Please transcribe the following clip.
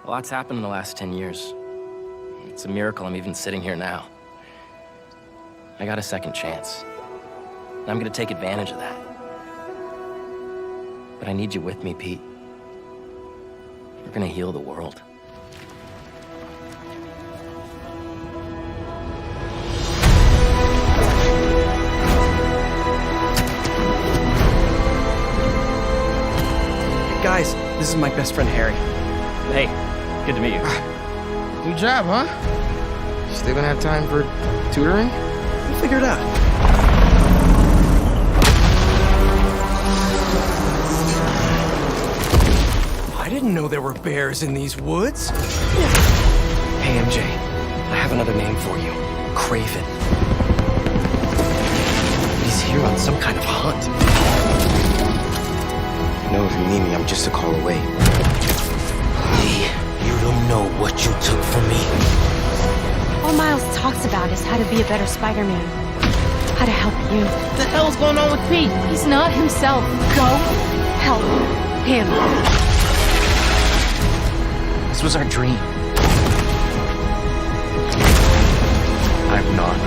A lot's happened in the last 10 years. It's a miracle I'm even sitting here now. I got a second chance. And I'm gonna take advantage of that. But I need you with me, Pete. We're gonna heal the world. Guys, this is my best friend, Harry. Hey, good to meet you. New job, huh? You still gonna have time for tutoring? We'll figure it out. I didn't know there were bears in these woods. Hey, MJ, I have another name for you. Craven. He's here on some kind of hunt. You know, if you need me, I'm just a call away. Hey, you don't know what you took from me. All Miles talks about is how to be a better Spider-Man. How to help you. What the hell's going on with Pete? He's not himself. Go help him. This was our dream. I'm not.